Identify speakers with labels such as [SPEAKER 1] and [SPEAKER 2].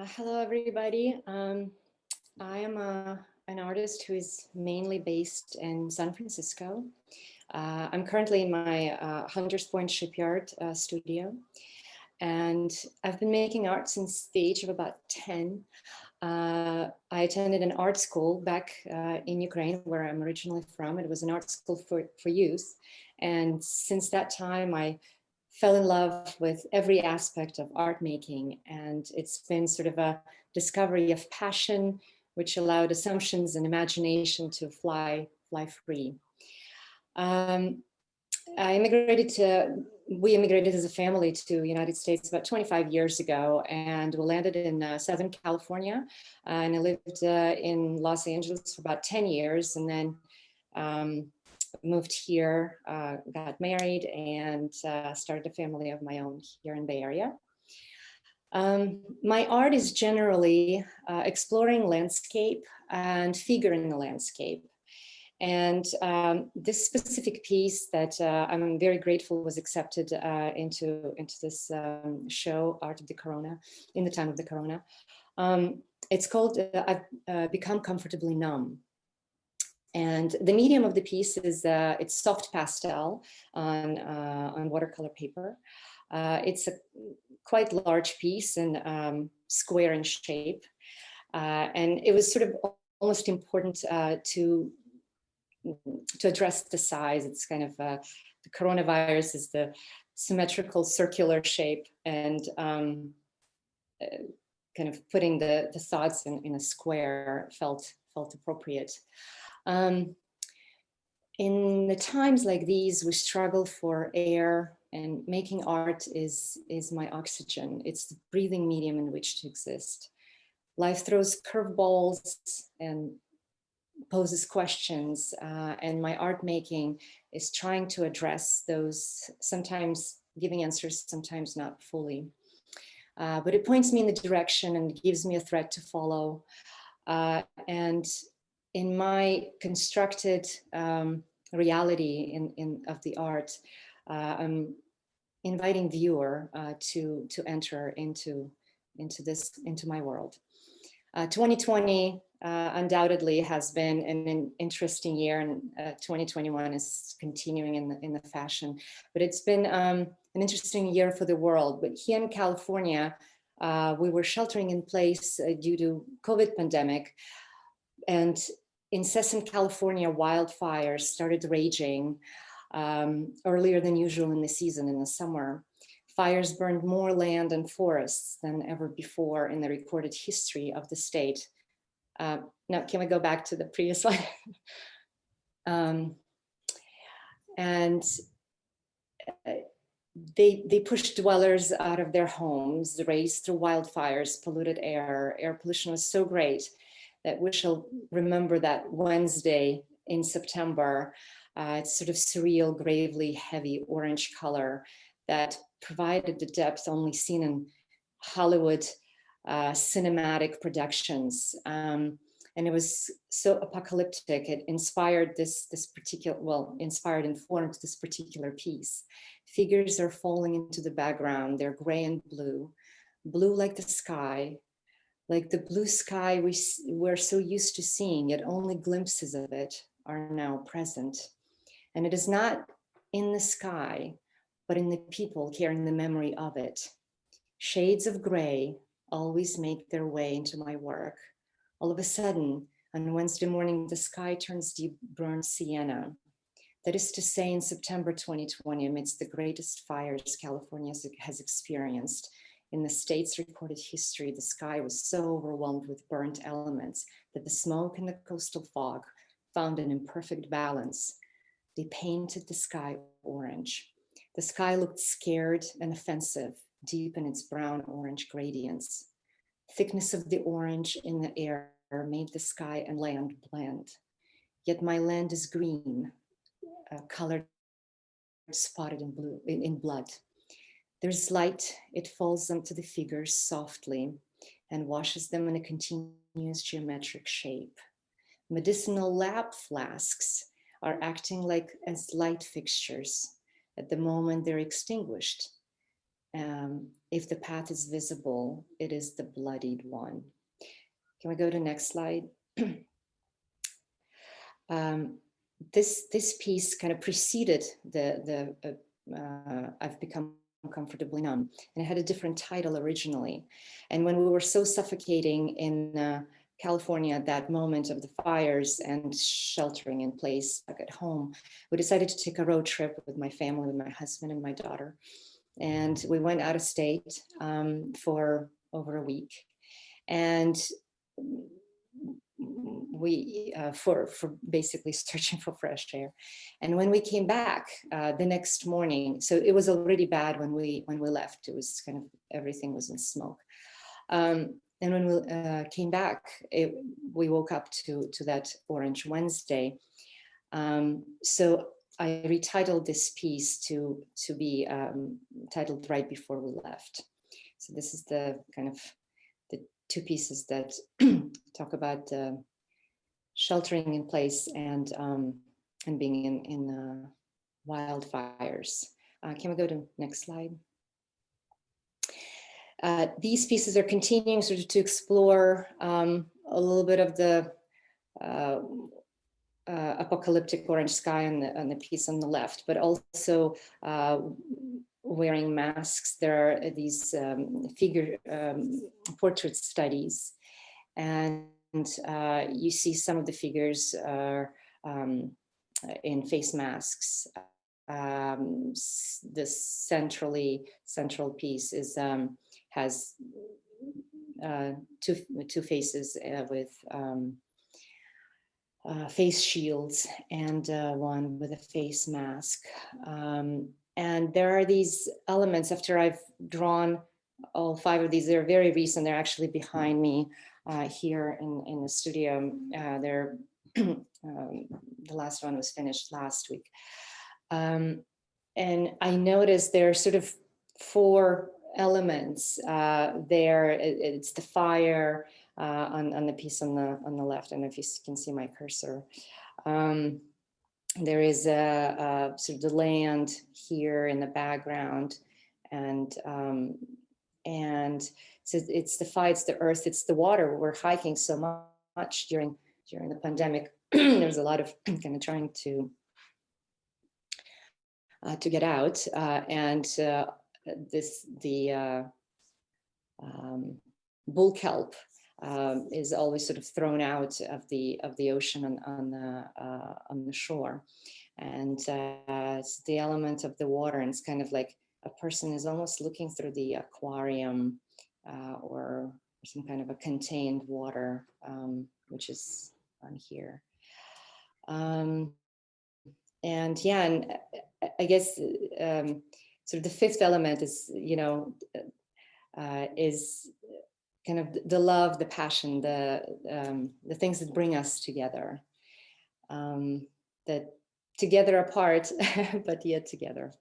[SPEAKER 1] Hello, everybody. I am an artist who is mainly based in San Francisco. I'm currently in my Hunters Point Shipyard studio, and I've been making art since the age of about 10. I attended an art school back in Ukraine, where I'm originally from. It was an art school for youth. And since that time, I fell in love with every aspect of art making. And it's been sort of a discovery of passion, which allowed assumptions and imagination to fly free. We immigrated as a family to the United States about 25 years ago, and we landed in Southern California. And I lived in Los Angeles for about 10 years, and then moved here, got married, and started a family of my own here in the Bay Area. My art is generally exploring landscape and figuring the landscape. And this specific piece that I'm very grateful was accepted into this show, Art of the Corona, in the time of the Corona. It's called I've Become Comfortably Numb. And the medium of the piece is it's soft pastel on watercolor paper. It's a quite large piece and square in shape. And it was sort of almost important to address the size. It's kind of the coronavirus is the symmetrical circular shape, and kind of putting the thoughts in a square felt appropriate. In the times like these, we struggle for air, and making art is my oxygen. It's the breathing medium in which to exist. Life throws curveballs and poses questions, and my art making is trying to address those, sometimes giving answers, sometimes not fully. But it points me in the direction and gives me a thread to follow. And in my constructed reality of the art, I'm inviting viewer to enter into my world. 2020 undoubtedly has been an interesting year, and 2021 is continuing in the fashion. But it's been an interesting year for the world. But here in California, we were sheltering in place due to COVID pandemic, and incessant California wildfires started raging earlier than usual in the season, in the summer. Fires burned more land and forests than ever before in the recorded history of the state. Now, can we go back to the previous slide? And they pushed dwellers out of their homes, raced through wildfires, polluted air. Air pollution was so great that we shall remember that Wednesday in September. It's sort of surreal, gravely heavy orange color that provided the depth only seen in Hollywood cinematic productions. And it was so apocalyptic. It inspired informed this particular piece. Figures are falling into the background. They're gray and blue like the sky, like the blue sky we're so used to seeing, yet only glimpses of it are now present. And it is not in the sky, but in the people carrying the memory of it. Shades of gray always make their way into my work. All of a sudden, on Wednesday morning, the sky turns deep burnt sienna. That is to say, in September 2020, amidst the greatest fires California has experienced in the state's recorded history, the sky was so overwhelmed with burnt elements that the smoke and the coastal fog found an imperfect balance. They painted the sky orange. The sky looked scared and offensive, deep in its brown-orange gradients. Thickness of the orange in the air made the sky and land blend. Yet my land is green, colored, spotted in blue, in blood. There's light, it falls onto the figures softly and washes them in a continuous geometric shape. Medicinal lab flasks are acting as light fixtures. At the moment they're extinguished, If the path is visible, it is the bloodied one. Can we go to next slide? This piece kind of preceded I've become comfortably numb, and it had a different title originally. And when we were so suffocating in California at that moment of the fires and sheltering in place back at home, we decided to take a road trip with my family, with my husband and my daughter. And we went out of state for over a week. And we for basically searching for fresh air. And when we came back the next morning, so it was already bad when we left. It was kind of, everything was in smoke. And when we came back, we woke up to that Orange Wednesday. So I retitled this piece to be titled Right Before We Left. So this is the kind of the two pieces that talk about sheltering in place and being in wildfires. Can we go to next slide? These pieces are continuing sort of to explore a little bit of the apocalyptic orange sky on the piece on the left, but also wearing masks. There are these figure portrait studies, and you see some of the figures are in face masks. The central piece is has two faces with face shields and one with a face mask. And there are these elements, after I've drawn all 5 of these, they're very recent, they're actually behind me here in the studio. They're the last one was finished last week. And I noticed there are sort of 4 elements there. It's the fire on the piece on the left. I don't know if you can see my cursor. There is sort of the land here in the background, and so it's the fire, it's the earth, it's the water. We're hiking so much during the pandemic. There was a lot of kind of trying to get out, and the bull kelp is always sort of thrown out of the ocean on the shore, and it's the element of the water, and it's kind of like a person is almost looking through the aquarium or some kind of a contained water, which is on here. And yeah, and I guess sort of the 5th element is, is kind of the love, the passion, the things that bring us together, that together apart, but yet together.